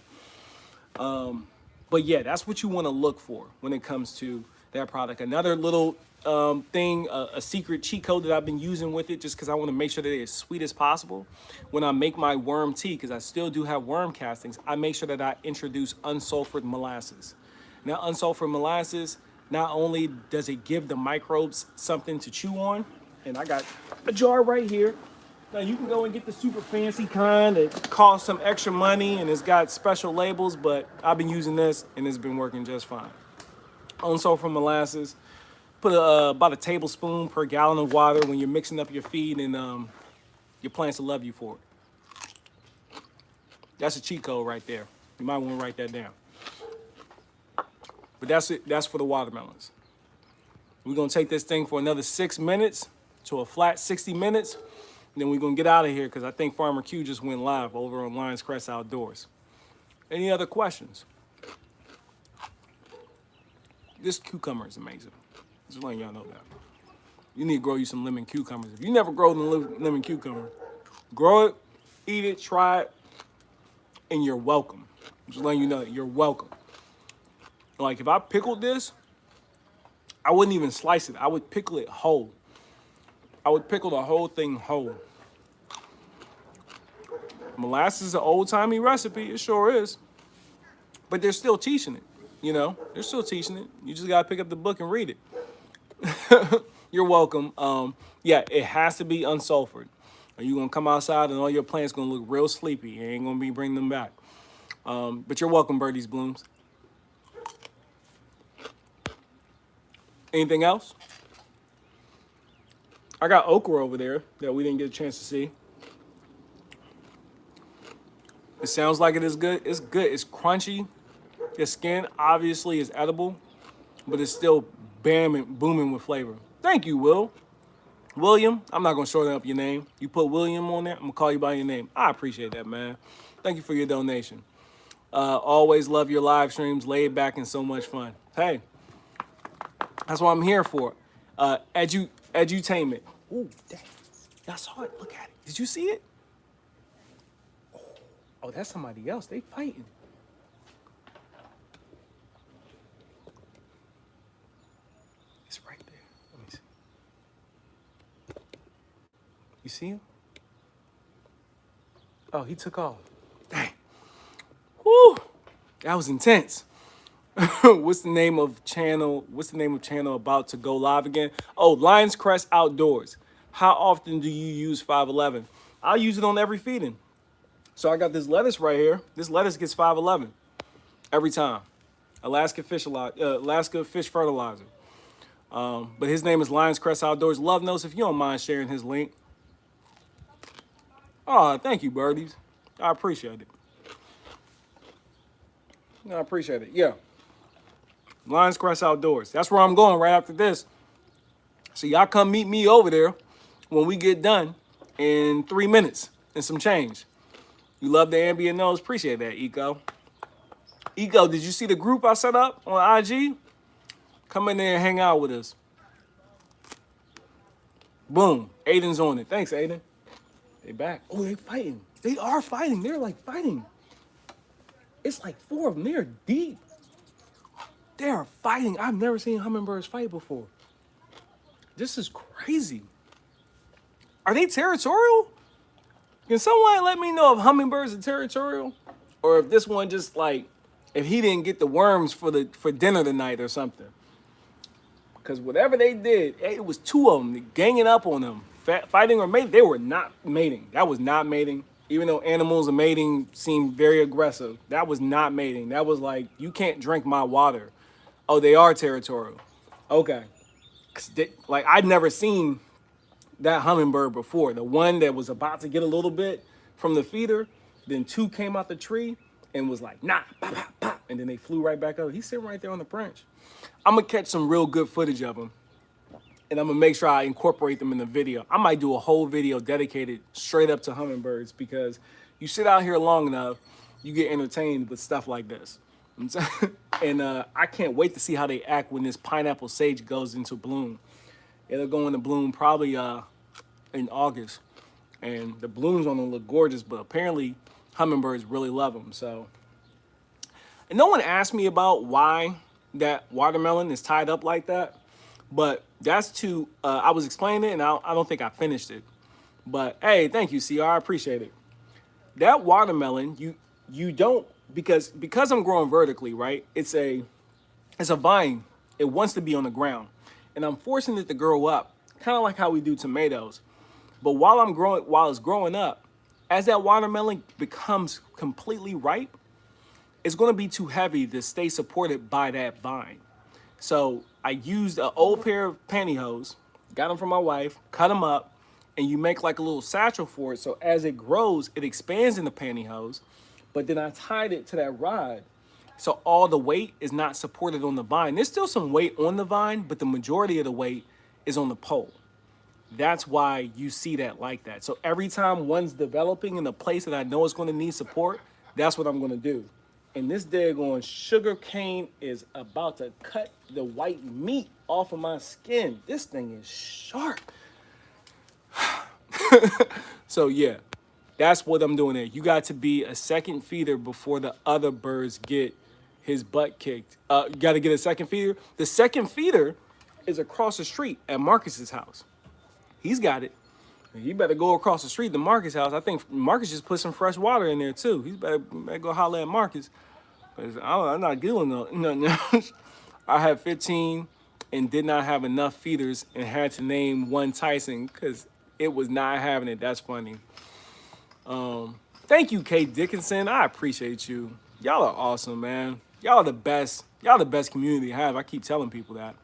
But yeah, that's what you want to look for when it comes to that product. Another little thing, a secret cheat code that I've been using with it, just because I want to make sure that it's as sweet as possible. When I make my worm tea, because I still do have worm castings, I make sure that I introduce unsulfured molasses. Now, unsulfured molasses, not only does it give the microbes something to chew on, and I got a jar right here. Now, you can go and get the super fancy kind that costs some extra money and it's got special labels, but I've been using this and it's been working just fine. Unsulfured molasses, put about a tablespoon per gallon of water when you're mixing up your feed, and your plants will love you for it. That's a cheat code right there. You might want to write that down. But that's it. That's for the watermelons. We're going to take this thing for another 6 minutes to a flat 60 minutes. And then we're going to get out of here because I think Farmer Q just went live over on Lions Crest Outdoors. Any other questions? This cucumber is amazing. Just letting y'all know that. You need to grow you some lemon cucumbers. If you never grow the lemon cucumber, grow it, eat it, try it, and you're welcome. Just letting you know that you're welcome. Like if I pickled this, I wouldn't even slice it. I would pickle it whole. I would pickle the whole thing whole. Molasses is an old-timey recipe. It sure is. But they're still teaching it, you know? They're still teaching it. You just got to pick up the book and read it. You're welcome. Yeah, it has to be unsulfured. Or you're going to come outside and all your plants going to look real sleepy. You ain't going to be bringing them back. But you're welcome, Birdies Blooms. Anything else? I got okra over there that we didn't get a chance to see. It sounds like it is good. It's good. It's crunchy. The skin obviously is edible, but it's still booming with flavor. Thank you, William. I'm not gonna shorten up your name. You put William on there, I'm gonna call you by your name. I appreciate that, man. Thank you for your donation. Always love your live streams, laid back and so much fun. Hey, that's what I'm here for. Edutainment. Ooh, dang. Y'all saw it. Look at it. Did you see it? Oh, that's somebody else. They fighting. It's right there. Let me see. You see him? Oh, he took off. Dang. Woo! That was intense. What's the name of channel? What's the name of channel about to go live again? Oh, Lions Crest Outdoors. How often do you use 511? I'll use it on every feeding. So I got this lettuce right here. This lettuce gets 511 every time. Alaska Fish Fertilizer. But his name is Lions Crest Outdoors. Love knows if you don't mind sharing his link. Oh, thank you, birdies. I appreciate it. I appreciate it. Yeah. Lions Crest Outdoors. That's where I'm going right after this. So y'all come meet me over there when we get done in 3 minutes and some change. You love the ambient nose? Appreciate that, Eco. Eco, did you see the group I set up on IG? Come in there and hang out with us. Boom. Aiden's on it. Thanks, Aiden. They back. Oh, they fighting. They are fighting. They're like fighting. It's like 4 of them. They're deep. They are fighting. I've never seen hummingbirds fight before. This is crazy. Are they territorial? Can someone let me know if hummingbirds are territorial? Or if this one just like, if he didn't get the worms for dinner tonight or something. Because whatever they did, it was 2 of them ganging up on them. Fighting or mating. They were not mating. That was not mating. Even though animals and mating seem very aggressive, that was not mating. That was like, you can't drink my water. Oh, they are territorial. Okay. Like, I'd never seen that hummingbird before. The one that was about to get a little bit from the feeder, then 2 came out the tree and was like, nah, pop, pop, pop. And then they flew right back up. He's sitting right there on the branch. I'm going to catch some real good footage of him. And I'm going to make sure I incorporate them in the video. I might do a whole video dedicated straight up to hummingbirds because you sit out here long enough, you get entertained with stuff like this. And I can't wait to see how they act when this pineapple sage goes into bloom. It'll go into bloom probably in August. And the blooms on them look gorgeous, but apparently hummingbirds really love them. So, and no one asked me about why that watermelon is tied up like that. But that's to, I was explaining it and I don't think I finished it. But hey, thank you, CR, I appreciate it. That watermelon, you don't, because I'm growing vertically, right? It's a vine. It wants to be on the ground. And I'm forcing it to grow up, kind of like how we do tomatoes. But while it's growing up, as that watermelon becomes completely ripe, it's going to be too heavy to stay supported by that vine. So I used an old pair of pantyhose, got them from my wife, cut them up, and you make like a little satchel for it. So as it grows, it expands in the pantyhose. But then I tied it to that rod. So all the weight is not supported on the vine. There's still some weight on the vine, but the majority of the weight is on the pole. That's why you see that like that. So every time one's developing in a place that I know is going to need support, that's what I'm going to do. And this daggone sugar cane is about to cut the white meat off of my skin. This thing is sharp. So yeah, that's what I'm doing there. You got to be a second feeder before the other birds get his butt kicked. You got to get a second feeder. The second feeder is across the street at Marcus's house. He's got it. You better go across the street to Marcus' house. I think Marcus just put some fresh water in there too. He better go holler at Marcus. I'm not dealing no. I had 15 and did not have enough feeders and had to name one Tyson because it was not having it. That's funny. Thank you, Kate Dickinson. I appreciate you. Y'all are awesome, man. Y'all are the best. Y'all the best community to have. I keep telling people that.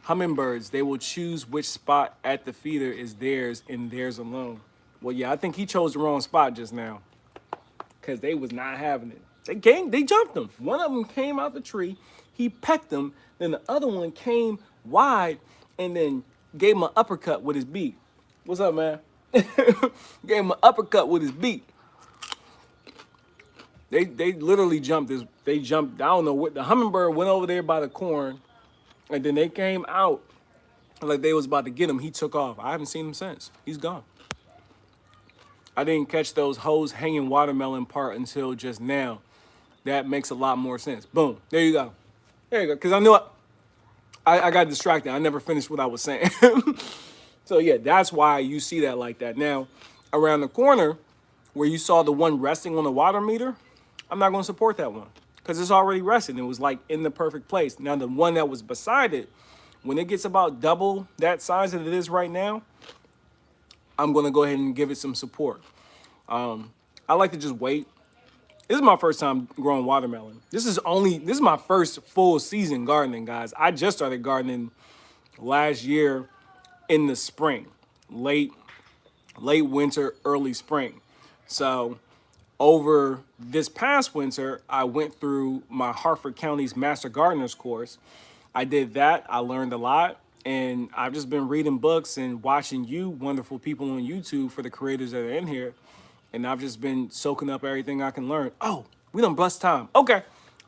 hummingbirds, they will choose which spot at the feeder is theirs and theirs alone. Well, yeah, I think he chose the wrong spot just now because they was not having it. They jumped him. One of them came out the tree. He pecked him. Then the other one came wide and then gave him an uppercut with his beak. What's up, man? Gave him an uppercut with his beak. They literally jumped this. They jumped. I don't know what the hummingbird went over there by the corn, and then they came out like they was about to get him. He took off. I haven't seen him since. He's gone. I didn't catch those hoes hanging watermelon part until just now. That makes a lot more sense. Boom. There you go. There you go. Because I knew I got distracted. I never finished what I was saying. So yeah, that's why you see that like that. Now, around the corner where you saw the one resting on the water meter, I'm not going to support that one because it's already resting. It was like in the perfect place. Now, the one that was beside it, when it gets about double that size that it is right now, I'm going to go ahead and give it some support. I like to just wait. This is my first time growing watermelon. This is my first full season gardening, guys. I just started gardening last year in the spring, late winter, early spring. So over this past winter, I went through my Harford County's Master Gardeners course. I did that. I learned a lot. And I've just been reading books and watching you wonderful people on YouTube for the creators that are in here. And I've just been soaking up everything I can learn. Oh, we done bust time. Okay,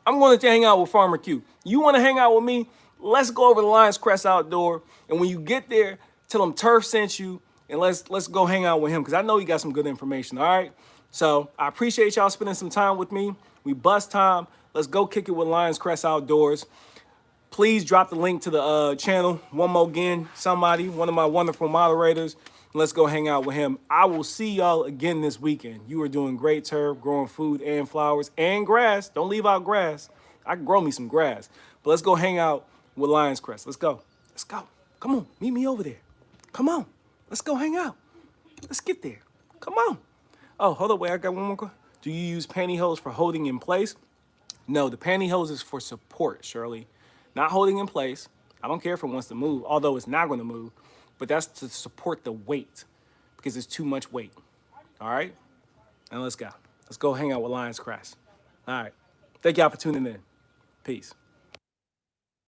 I'm going to hang out with Farmer Q. You want to hang out with me? Let's go over to Lions Crest Outdoor. And when you get there, tell him Turf sent you. And let's go hang out with him because I know he got some good information, all right? So I appreciate y'all spending some time with me. We bust time. Let's go kick it with Lions Crest Outdoors. Please drop the link to the channel one more again. Somebody, one of my wonderful moderators. Let's go hang out with him. I will see y'all again this weekend. You are doing great, Turf, growing food and flowers and grass. Don't leave out grass. I can grow me some grass. But let's go hang out with Lions Crest. Let's go. Let's go. Come on. Meet me over there. Come on. Let's go hang out. Let's get there. Come on. Oh, hold up. Wait, I got one more question. Do you use pantyhose for holding in place? No, the pantyhose is for support, Shirley. Not holding in place. I don't care if it wants to move, although it's not going to move. But that's to support the weight because it's too much weight. All right? And let's go. Let's go hang out with Lions Crest. All right. Thank y'all for tuning in. Peace.